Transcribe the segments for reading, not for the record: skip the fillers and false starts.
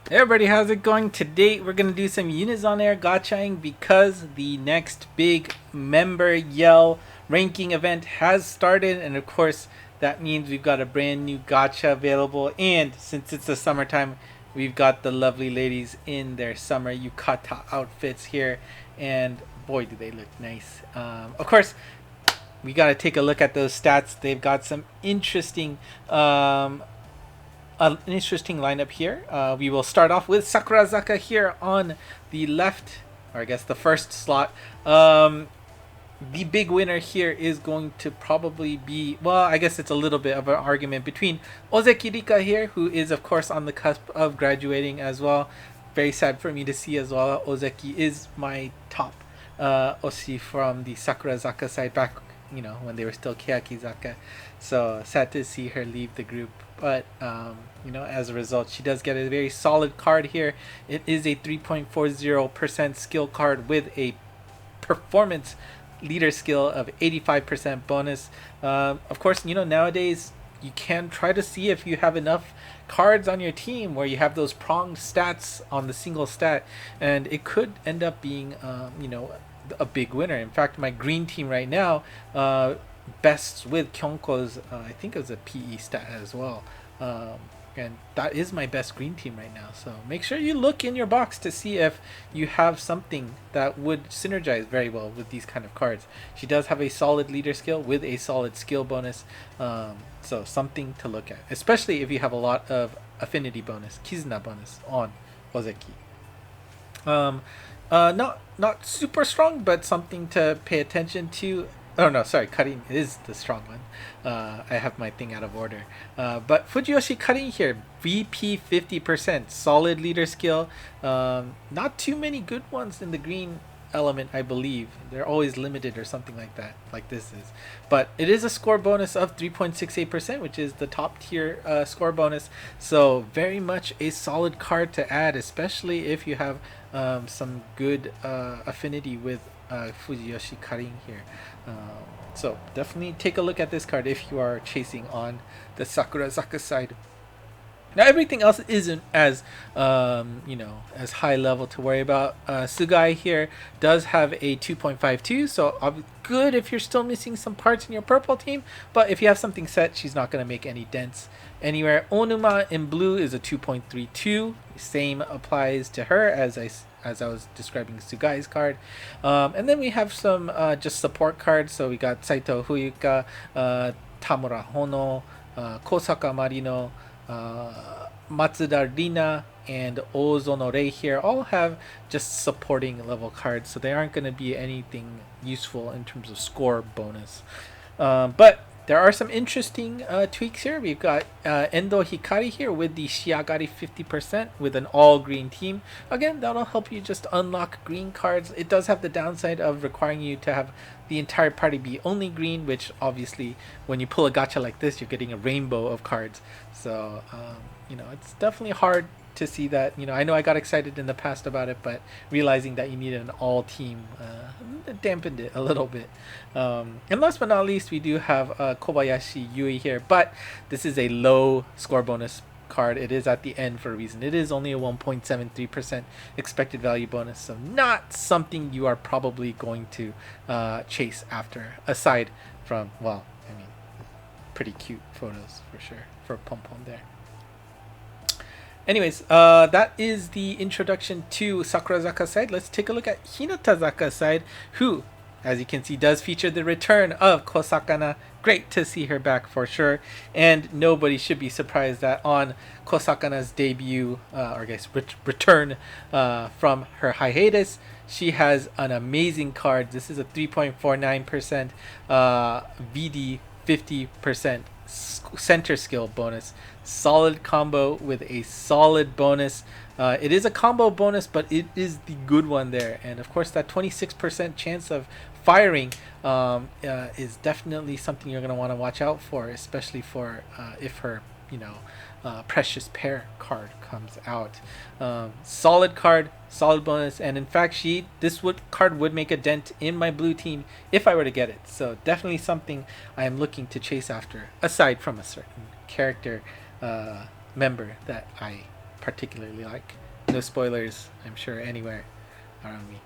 Hey everybody, how's it going? Today we're going to do some Unizon Air gachaing because the next big member yell ranking event has started, and of course that means we've got a brand new gacha available, and since it's the summertime, we've got the lovely ladies in their summer yukata outfits here, and boy do they look nice. Of course, we got to take a look at those stats. They've got some an interesting lineup here. We will start off with Sakurazaka here on the left, or I guess the first slot. The big winner here is going to probably be, well, I guess it's a little bit of an argument between Ozeki Rika here, who is, of course, on the cusp of graduating as well. Very sad for me to see as well. Ozeki is my top Oshi from the Sakurazaka side back, when they were still Keyakizaka. So sad to see her leave the group. But, as a result, she does get a very solid card here. It is a 3.40% skill card with a performance leader skill of 85% bonus. Of course, nowadays you can try to see if you have enough cards on your team where you have those pronged stats on the single stat, and it could end up being, a big winner. In fact, my green team right now, bests with Kyonko's, I think it was a PE stat as well. And that is my best green team right now. So make sure you look in your box to see if you have something that would synergize very well with these kind of cards. She does have a solid leader skill with a solid skill bonus. So something to look at, especially if you have a lot of affinity bonus, Kizuna bonus on Ozeki. Not super strong, but something to pay attention to. Oh no, sorry, Karin is the strong one. I have my thing out of order. But Fujiyoshi Karin here, VP 50%, solid leader skill. Not too many good ones in the green element, I believe. They're always limited or something like that, like this is. But it is a score bonus of 3.68%, which is the top tier score bonus. So very much a solid card to add, especially if you have some good affinity with Fujiyoshi Karin here. So definitely take a look at this card if you are chasing on the Sakurazaka side. Now everything else isn't as as high level to worry about. Sugai here does have a 2.52, so good if you're still missing some parts in your purple team. But if you have something set, she's not going to make any dents anywhere. Oonuma in blue is a 2.32. Same applies to her as I was describing Sugai's card. And then we have some just support cards. So we got Saito Fuyuka, Tamura Hono, Kosaka Marino, Matsuda Rina, and Oozono Rei here all have just supporting level cards, so they aren't going to be anything useful in terms of score bonus. But there are some interesting tweaks here. We've got Endo Hikari here with the Shiagari 50% with an all green team. Again, that'll help you just unlock green cards. It does have the downside of requiring you to have the entire party be only green, which obviously when you pull a gacha like this, you're getting a rainbow of cards. So, it's definitely hard to see that. I know I got excited in the past about it, but realizing that you needed an all team dampened it a little bit. And last but not least, we do have Kobayashi Yui here, but this is a low score bonus card. It is at the end for a reason. It is only a 1.73% expected value bonus, so not something you are probably going to chase after, aside from, pretty cute photos for sure for Pom Pom there. Anyways, that is the introduction to Sakurazaka side. Let's take a look at Hinatazaka side, who, as you can see, does feature the return of Kosakana. Great to see her back for sure. And nobody should be surprised that on Kosakana's debut, or I guess return from her hiatus, she has an amazing card. This is a 3.49% VD 50% center skill bonus. Solid combo with a solid bonus. It is a combo bonus, but it is the good one there. And of course, that 26% chance of firing is definitely something you're going to want to watch out for, especially for if her precious pair card comes out. Solid card, solid bonus, and in fact card would make a dent in my blue team if I were to get it. So definitely something I am looking to chase after, aside from a certain character member that I particularly like. No spoilers, I'm sure, anywhere around me.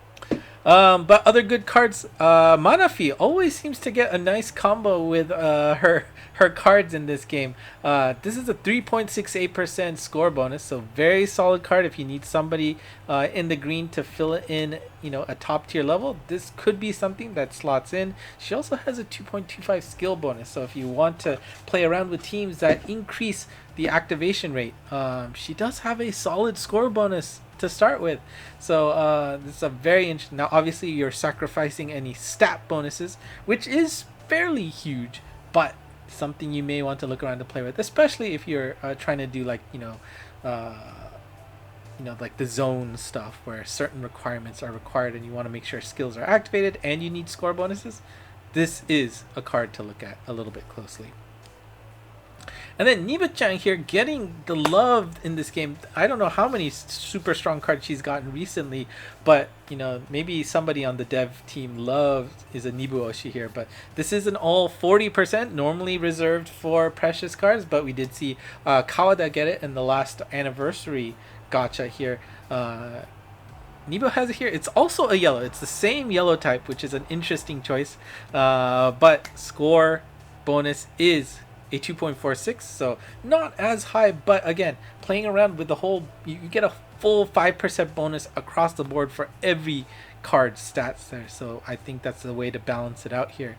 But other good cards, Manafi always seems to get a nice combo with her cards in this game. This is a 3.68% score bonus, so very solid card if you need somebody in the green to fill it in, a top tier level. This could be something that slots in. She also has a 2.25 skill bonus, so if you want to play around with teams that increase the activation rate, she does have a solid score bonus to start with. So this is a very interesting. Now obviously you're sacrificing any stat bonuses, which is fairly huge, but something you may want to look around to play with, especially if you're trying to do like like the zone stuff where certain requirements are required and you want to make sure skills are activated and you need score bonuses. This is a card to look at a little bit closely. And then Nibu-chan here getting the love in this game. I don't know how many super strong cards she's gotten recently, but maybe somebody on the dev team is a Nibu Oshi here. But this is an all 40%, normally reserved for precious cards, but we did see Kawada get it in the last anniversary gacha here. Nibu has it here. It's also a yellow. It's the same yellow type, which is an interesting choice. But score bonus is a 2.46, so not as high, but again, playing around with the whole, you get a full 5% bonus across the board for every card stats there. So I think that's the way to balance it out here.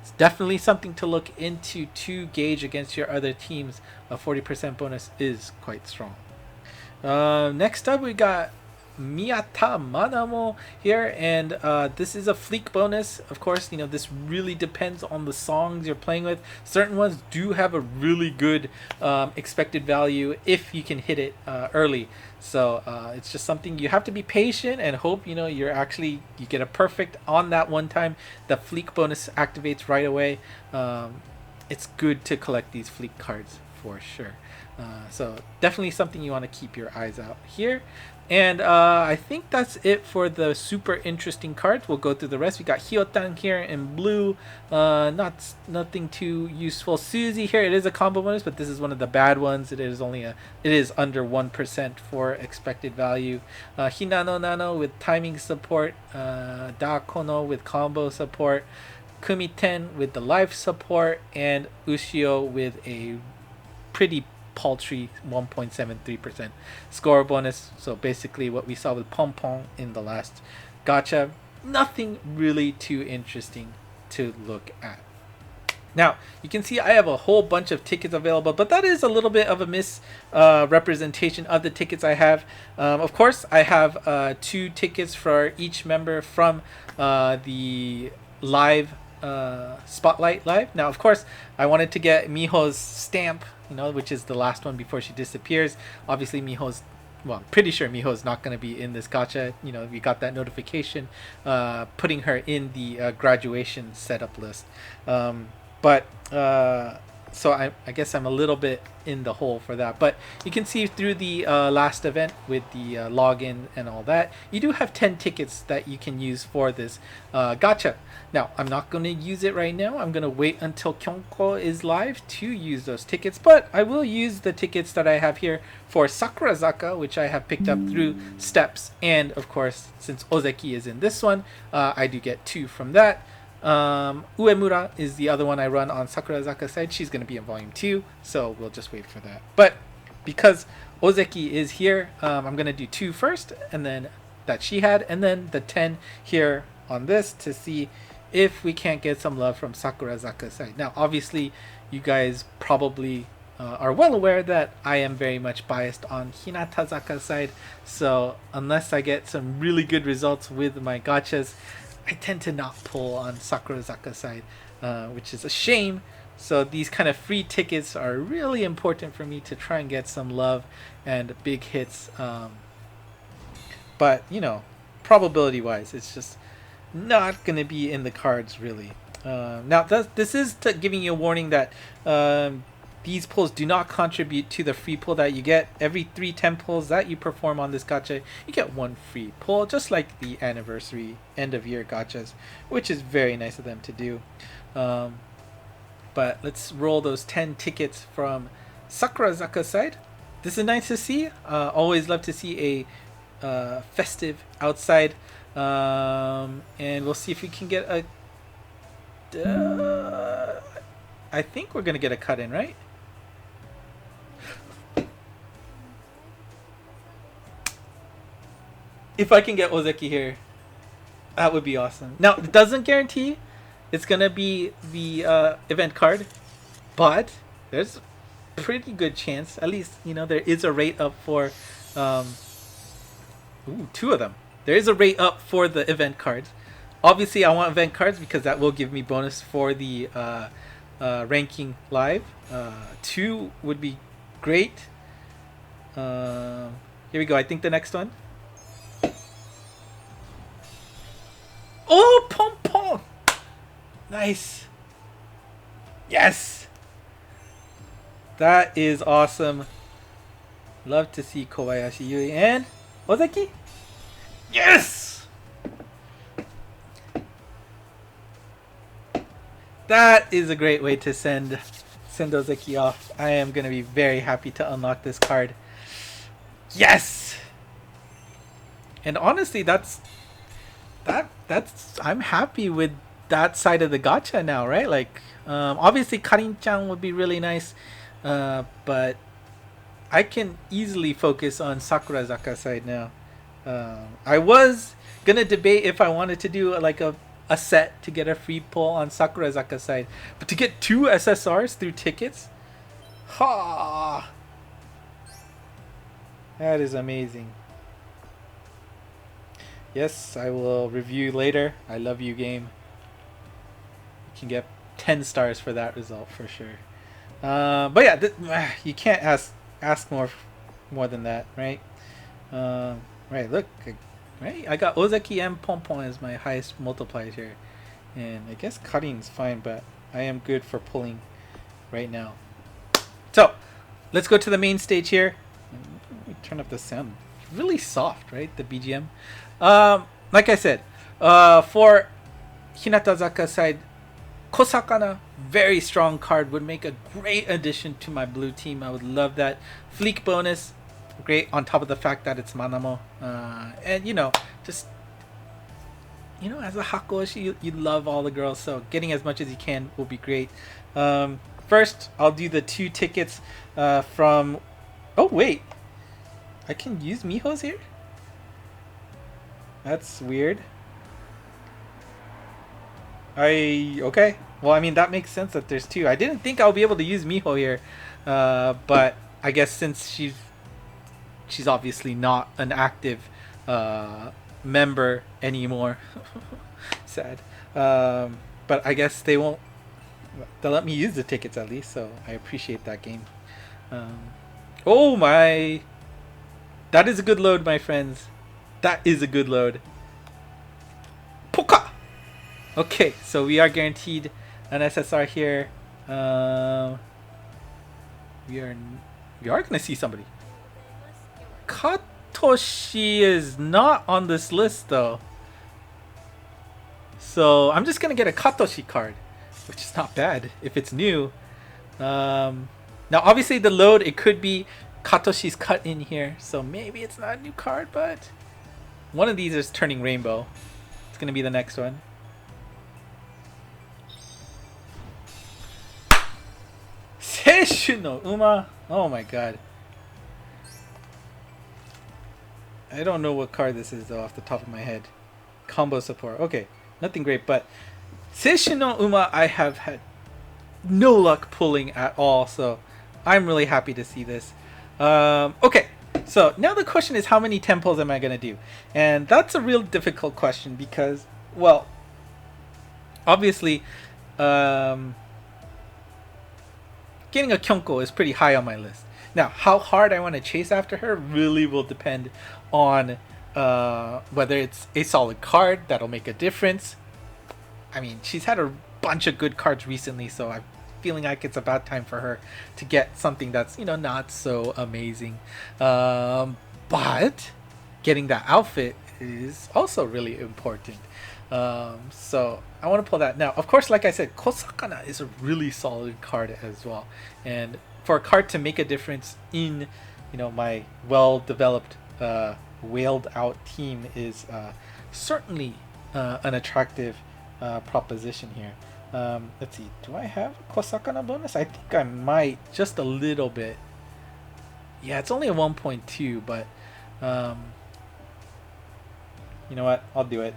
It's definitely something to look into to gauge against your other teams. A 40% bonus is quite strong. Next up we got Miyata Manamo here, and this is a Fleek bonus. Of course, this really depends on the songs you're playing with. Certain ones do have a really good expected value if you can hit it early. So it's just something you have to be patient and hope you get a perfect on that one time. The Fleek bonus activates right away. It's good to collect these Fleek cards for sure. So definitely something you want to keep your eyes out here. And I think that's it for the super interesting cards. We'll go through the rest. We got Hiyotan here in blue. Nothing too useful. Suzy here. It is a combo bonus, but this is one of the bad ones. It is under 1% for expected value. Hinano Nano with timing support. Dakono with combo support. Kumi 10 with the life support, and Ushio with a pretty paltry 1.73% score bonus. So basically what we saw with Pom Pom in the last gacha. Nothing really too interesting to look at. Now you can see I have a whole bunch of tickets available, but that is a little bit of a misrepresentation of the tickets I have. Of course I have 2 tickets for each member from the live Spotlight Live. Now of course I wanted to get Miho's stamp, which is the last one before she disappears. Obviously I'm pretty sure Miho's not going to be in this gacha. We got that notification putting her in the graduation setup list. So I guess I'm a little bit in the hole for that. But you can see through the last event with the login and all that, you do have 10 tickets that you can use for this gacha. Now, I'm not going to use it right now. I'm going to wait until Kyonko is live to use those tickets. But I will use the tickets that I have here for Sakurazaka, which I have picked up through steps. And, of course, since Ozeki is in this one, I do get 2 from that. Uemura is the other one I run on Sakurazaka's side. She's going to be in volume 2, so we'll just wait for that. But because Ozeki is here, I'm going to do 2 first, and then that she had, and then the 10 here on this to see if we can't get some love from Sakurazaka's side. Now, obviously, you guys probably are well aware that I am very much biased on Hinatazaka's side, so unless I get some really good results with my gachas, I tend to not pull on Sakurazaka's side, which is a shame. So these kind of free tickets are really important for me to try and get some love and big hits. But, probability wise, it's just not going to be in the cards really. Now, this is giving you a warning that these pulls do not contribute to the free pull that you get. Every 3 10 pulls that you perform on this gacha, you get 1 free pull, just like the anniversary end of year gachas, which is very nice of them to do. But let's roll those 10 tickets from Sakurazaka's side. this is nice to see. Always love to see a festive outside. And we'll see if we can get a. I think we're gonna get a cut in, right? If I can get Ozeki here, that would be awesome. Now, it doesn't guarantee it's gonna be the event card, but there's a pretty good chance. At least there is a rate up for two of them. There is a rate up for the event cards. Obviously, I want event cards because that will give me bonus for the ranking live. 2 would be great. Here we go. I think the next one. Oh, pom pom! Nice. Yes. That is awesome. Love to see Kobayashi Yui and Ozeki. Yes. That is a great way to send Ozeki off. I am gonna be very happy to unlock this card. Yes. And honestly, that's I'm happy with that side of the gacha now, right? Like, obviously Karin-chan would be really nice, but I can easily focus on Sakurazaka side now. I was gonna debate if I wanted to do like a set to get a free pull on Sakurazaka side, but to get 2 SSRs through tickets, ha! That is amazing. Yes, I will review later. I love you, game. You can get 10 stars for that result for sure. But yeah, you can't ask more than that, right? Right, look, right. I got Ozeki and Pompon as my highest multipliers here, and I guess Karin's fine, but I am good for pulling right now. So let's go to the main stage here. Let me turn up the sound. Really soft, right? The BGM. Like I said, for Hinatazaka side, Kosakana, very strong card, would make a great addition to my blue team. I would love that. Fleek bonus, great on top of the fact that it's Manamo. And just as a Hakoshi, you love all the girls, so getting as much as you can will be great. First, I'll do the 2 tickets from. Oh wait, I can use Miho's here? That's weird. Okay. Well, I mean, that makes sense that there's 2. I didn't think I'll be able to use Miho here, but I guess since she's obviously not an active member anymore. Sad. But I guess they'll let me use the tickets at least, so I appreciate that, game. Oh my! That is a good load, my friends. That is a good load. Poka! Okay, so we are guaranteed an SSR here. We are gonna see somebody. Katoshi is not on this list though. So I'm just gonna get a Katoshi card, which is not bad if it's new. Now obviously the load, it could be Katoshi's cut in here, so maybe it's not a new card, but one of these is turning rainbow. It's gonna be the next one. Seishu no Uma. Oh my god. I don't know what card this is though off the top of my head. Combo support. Okay, nothing great, but Seishu no Uma I have had no luck pulling at all, so I'm really happy to see this. Okay, so now the question is, how many 10 pulls am I going to do? And that's a real difficult question because, well, obviously, getting a Kyonko is pretty high on my list. Now, how hard I want to chase after her really will depend on whether it's a solid card that'll make a difference. I mean, she's had a bunch of good cards recently, so I'm feeling like it's about time for her to get something that's not so amazing. But getting that outfit is also really important. So I want to pull that. Now, of course, like I said, Kosakana is a really solid card as well. And for a card to make a difference in my well-developed, whaled out team is certainly an attractive proposition here. Let's see. Do I have Kosakana bonus? I think I might, just a little bit. Yeah, it's only a 1.2, but you know what? I'll do it.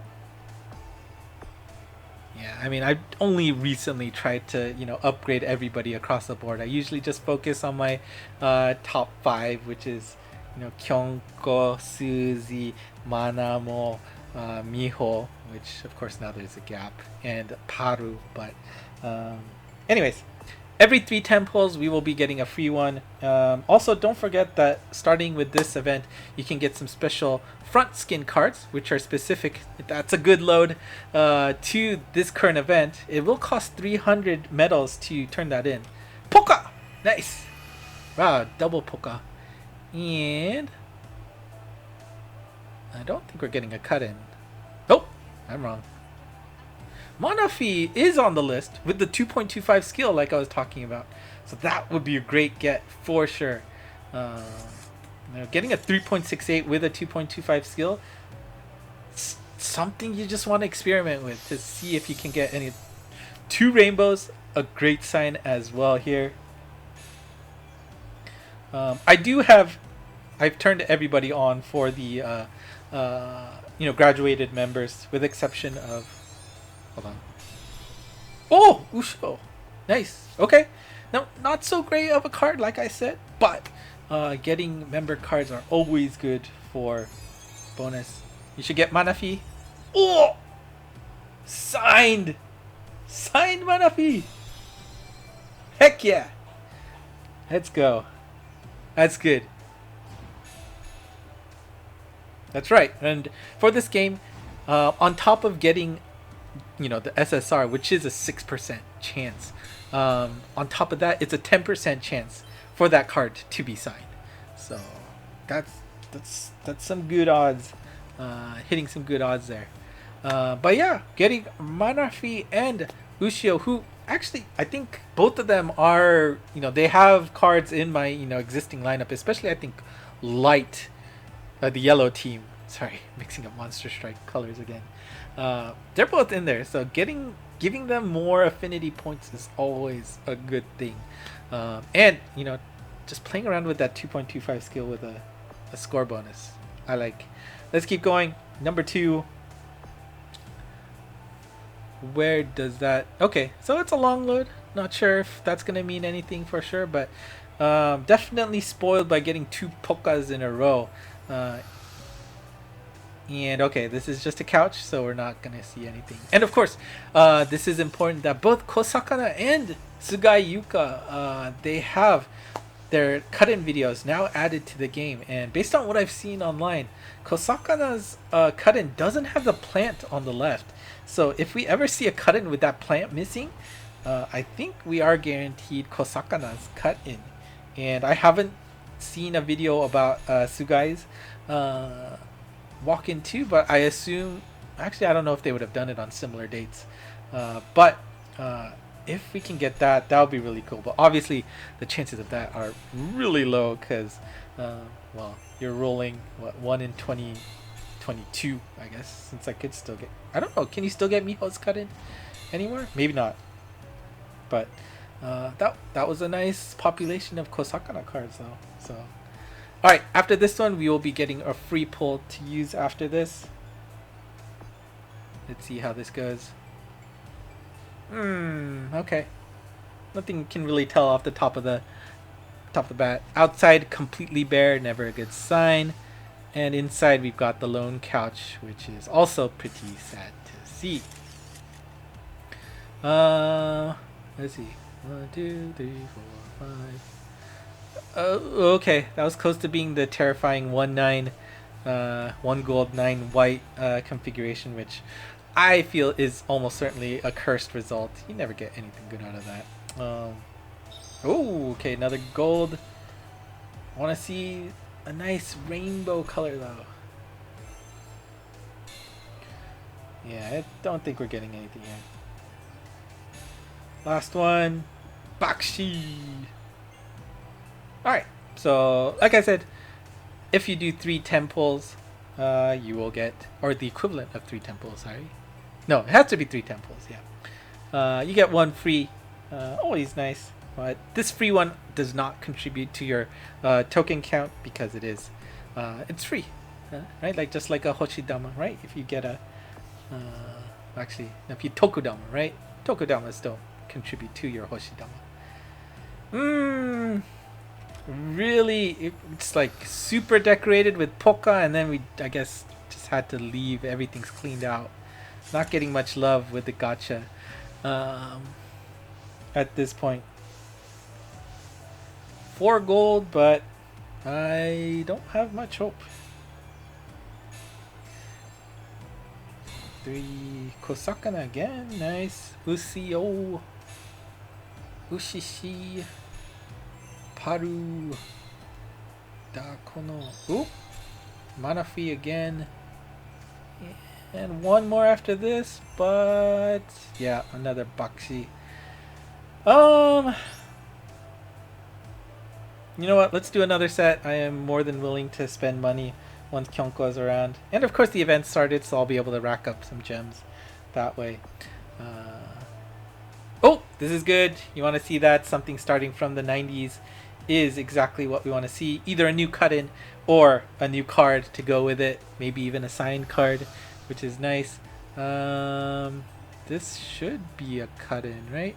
Yeah, I mean, I've only recently tried to, upgrade everybody across the board. I usually just focus on my top 5, which is, Kyonko, Suzy, Manamo, Miho, which of course now there's a gap, and Paru. But anyways, every 3 10 pulls we will be getting a free one. Also, don't forget that starting with this event, you can get some special front skin cards, which are specific. That's a good load to this current event. It will cost 300 medals to turn that in. Poka! Nice! Wow, double Poka. And I don't think we're getting a cut in. Nope, I'm wrong. Manafi is on the list with the 2.25 skill like I was talking about. So that would be a great get for sure. Getting a 3.68 with a 2.25 skill, something you just want to experiment with to see if you can get any. 2 rainbows, a great sign as well here. I've turned everybody on for the graduated members, with exception of, hold on. Oh, Ushio, nice. Okay, now not so great of a card like I said, but getting member cards are always good for bonus. You should get Manafi. Oh, signed Manafi. Heck yeah, let's go. That's good. That's right. And for this game, on top of getting, the SSR, which is a 6% chance, on top of that, it's a 10% chance for that card to be signed. So that's some good odds. Hitting some good odds there. But yeah, getting Manafi and Ushio, who actually I think both of them are, they have cards in my existing lineup, especially I think Light. The yellow team, sorry, mixing up Monster Strike colors again. They're both in there, so giving them more affinity points is always a good thing. And just playing around with that 2.25 skill with a score bonus, I like. Let's keep going. Number 2. Where does that? Okay, so it's a long load. Not sure if that's gonna mean anything for sure, but definitely spoiled by getting 2 Pokas in a row. And okay, this is just a couch, so we're not gonna see anything. And of course, this is important that both Kosakana and Sugai Yuka, they have their cut-in videos now added to the game. And based on what I've seen online, Kosakana's cut-in doesn't have the plant on the left. So if we ever see a cut-in with that plant missing, I think we are guaranteed Kosakana's cut-in. And I haven't seen a video about Sugai's walk-in too, but I assume, actually I don't know if they would have done it on similar dates, but if we can get that, that would be really cool. But obviously the chances of that are really low because well, you're rolling what, 1 in 20 22, I guess, since I could still get, I don't know, can you still get Miho's cut in anywhere? Maybe not, but that was a nice population of Kosakana cards though. So alright, after this one we will be getting a free pull to use after this. Let's see how this goes. Okay, nothing can really tell off the top of the bat. Outside completely bare, never a good sign. And inside we've got the lone couch, which is also pretty sad to see. Let's see. 1, 2, 3, 4, 5. Okay, that was close to being the terrifying 1-9, 1 gold 9 white configuration, which I feel is almost certainly a cursed result. You never get anything good out of that. Oh, okay, another gold. I want to see a nice rainbow color though. Yeah, I don't think we're getting anything yet. Last one. Bakshi. Alright, So like I said, if you do 3 10 pulls, you will get, or the equivalent of 3 10 pulls, sorry. No, it has to be 3 10 pulls, yeah. You get 1 free, always nice. But this free one does not contribute to your token count because it's free, right? Like just like a Hoshidama, right? If you get a, actually, if you Tokudama, right? Tokudamas don't contribute to your Hoshidama. Really, it's like super decorated with polka, and then we, I guess, just had to leave. Everything's cleaned out. Not getting much love with the gacha at this point. 4 gold, but I don't have much hope. 3 Kosakana again, nice. Ushio, Ushishi, Paru, Dakono. Oop, Manafi again. And 1 more after this, but yeah, another Bakshi. You know what? Let's do another set. I am more than willing to spend money once Kyonko is around. And of course the event started, so I'll be able to rack up some gems that way. Oh, this is good. You want to see that? Something starting from the 90s is exactly what we want to see. Either a new cut-in or a new card to go with it. Maybe even a signed card, which is nice. This should be a cut-in, right?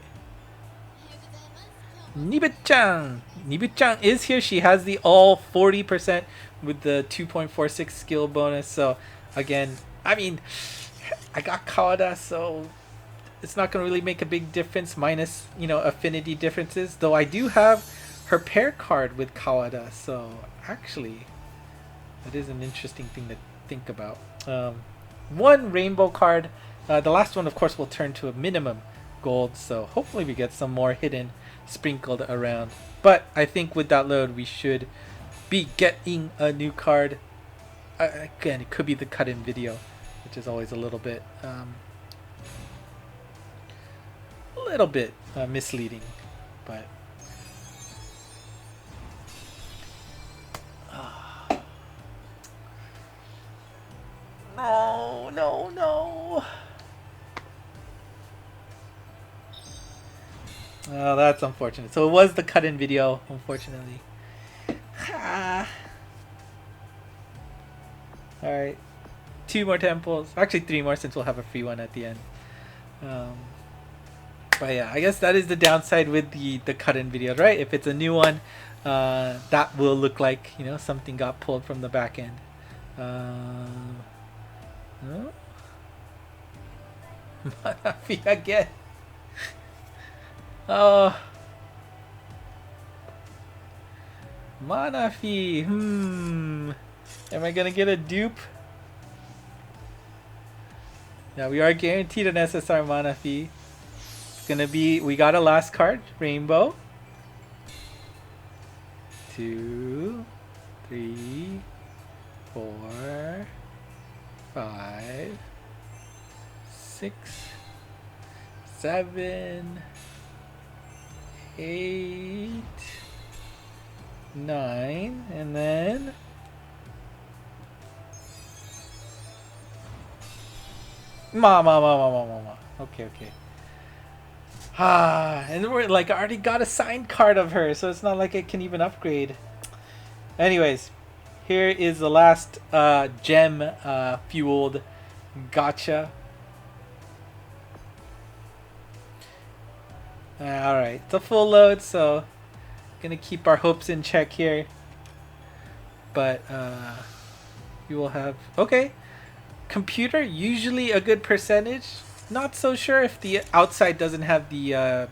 Nibu-chan! Nibu-chan is here. She has the all 40% with the 2.46 skill bonus. So again, I mean, I got Kawada, so it's not going to really make a big difference minus, you know, affinity differences. Though I do have her pair card with Kawada, so actually that is an interesting thing to think about. 1 rainbow card. The last one, of course, will turn to a minimum gold, so hopefully we get some more hidden sprinkled around. But I think with that load we should be getting a new card. Again, it could be the cut-in video, which is always a little bit misleading, but no. Oh, that's unfortunate. So it was the cut-in video, unfortunately. Alright. 2 more temples. Actually 3 more, since we'll have a free one at the end. But yeah, I guess that is the downside with the cut-in videos, right? If it's a new one, that will look like, you know, something got pulled from the back end. No? Manafi again. Oh, Manafi. Am I gonna get a dupe? Now we are guaranteed an SSR Manafi. It's gonna be. We got a last card, rainbow. 2, 3, 4, 5, 6, 7, 8, 9, and then okay. And we're like, I already got a signed card of her, so it's not like I can even upgrade. Anyways, here is the last gem fueled gacha. Alright, it's a full load, so gonna keep our hopes in check here. But we will have, okay, computer, usually a good percentage. Not so sure if the outside doesn't have the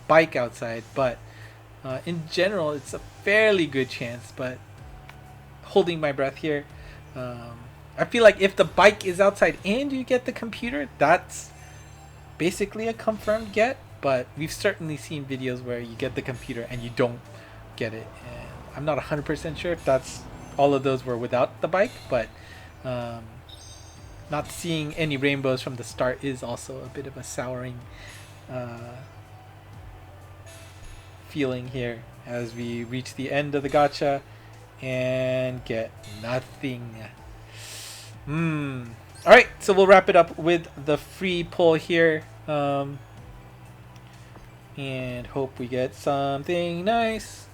bike outside, but in general it's a fairly good chance. But holding my breath here. I feel like if the bike is outside and you get the computer, that's basically a confirmed get. But we've certainly seen videos where you get the computer and you don't get it, and I'm not 100% sure if that's all of those were without the bike. But not seeing any rainbows from the start is also a bit of a souring feeling here. as we reach the end of the gacha and get nothing. Alright, so we'll wrap it up with the free pull here. And hope we get something nice.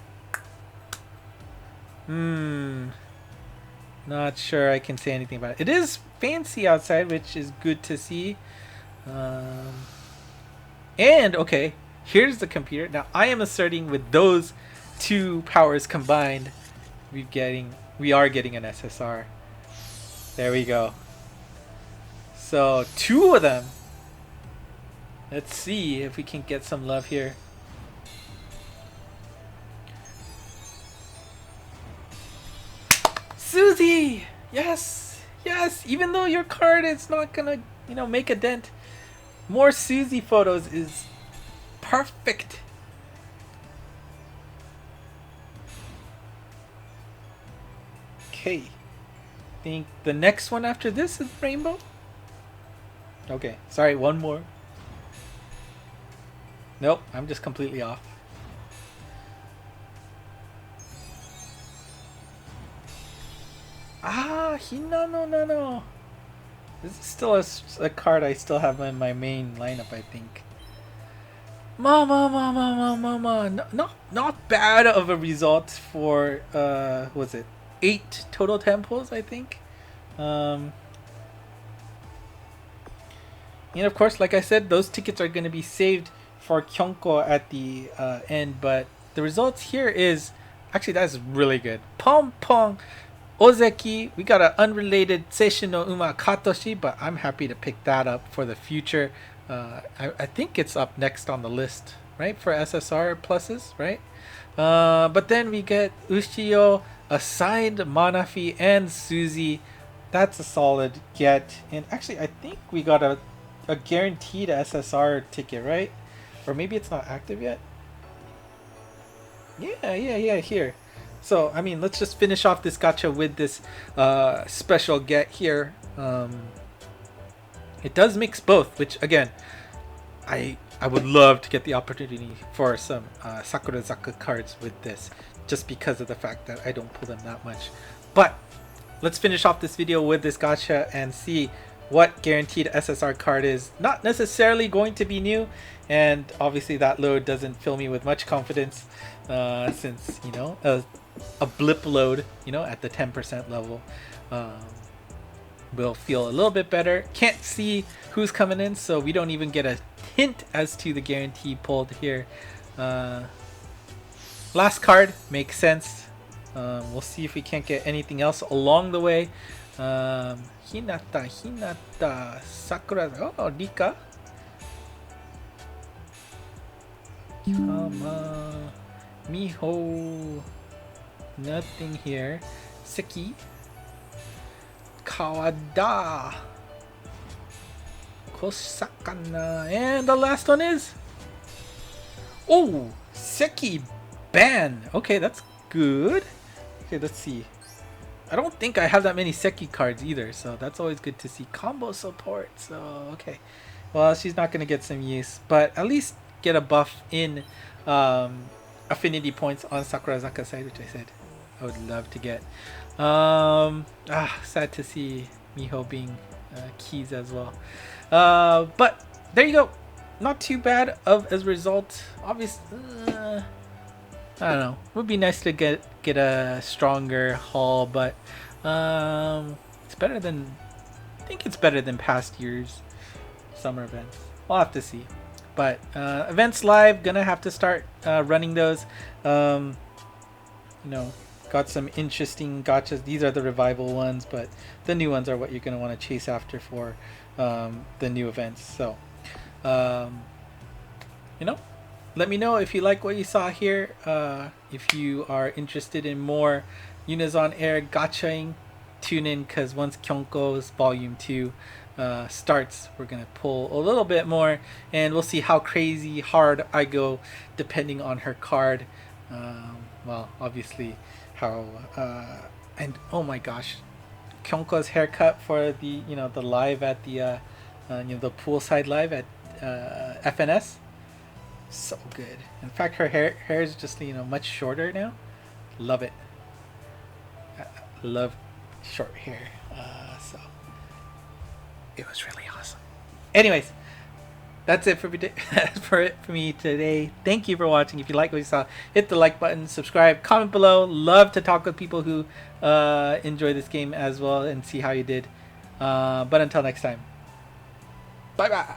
Not sure I can say anything about it. It is fancy outside, which is good to see. And okay, here's the computer. Now I am asserting with those two powers combined, we are getting an SSR. There we go. So 2 of them. Let's see if we can get some love here. Suzy! Yes! Yes! Even though your card is not gonna, make a dent, more Suzy photos is perfect. Okay. Think the next one after this is rainbow? Okay, sorry, one more. Nope, I'm just completely off. Hinano, no. This is still a card I still have in my main lineup, I think. Mama. Not bad of a result for, was it 8 total temples, I think. And of course, like I said, those tickets are going to be saved for Kyonko at the end, but the results here is actually that's really good. Pong Ozeki, we got an unrelated Seishin no Uma Katoshi, but I'm happy to pick that up for the future. I think it's up next on the list, right, for SSR pluses, right? But then we get Ushio, a signed Manafi, and Suzy. That's a solid get. And actually, I think we got a guaranteed SSR ticket, right? Or maybe it's not active yet. Yeah, here. So, I mean, let's just finish off this gacha with this special get here. It does mix both, which, again, I would love to get the opportunity for some Sakurazaka cards with this, just because of the fact that I don't pull them that much. But let's finish off this video with this gacha and see what guaranteed SSR card is not necessarily going to be new, and obviously that load doesn't fill me with much confidence, since a blip load at the 10% level will feel a little bit better. Can't see who's coming in, so we don't even get a hint as to the guarantee pulled here. Last card makes sense. We'll see if we can't get anything else along the way. Hinata, Sakurazaka. Oh, Rika. Come on. Miho. Nothing here. Seki. Kawada. Kosakana. And the last one is... Oh! Seki Ban. Okay, that's good. Okay, let's see. I don't think I have that many Seki cards either, so that's always good to see. Combo support, so okay. Well, she's not going to get some use, but at least get a buff in affinity points on Sakurazaka side, which I said I would love to get. Sad to see Miho being keys as well. But there you go. Not too bad as a result. Obviously, I don't know. Would be nice to get a stronger haul, but it's better than, I think it's better than past years' summer events. We'll have to see. But events live, gonna have to start running those. Got some interesting gachas. These are the revival ones, but the new ones are what you're gonna want to chase after for the new events. So let me know if you like what you saw here. If you are interested in more Unizono Air gachaing, tune in, because once Kyonko's Volume 2 starts, we're going to pull a little bit more, and we'll see how crazy hard I go depending on her card. Well, obviously how... and oh my gosh, Kyonko's haircut for the the live at the the poolside live at FNS. So good. In fact, her hair is just much shorter now. Love it. I love short hair. So it was really awesome. Anyways, that's it for me today. Thank you for watching. If you like what you saw, hit the like button, subscribe, comment below. Love to talk with people who enjoy this game as well and see how you did. But until next time, bye bye.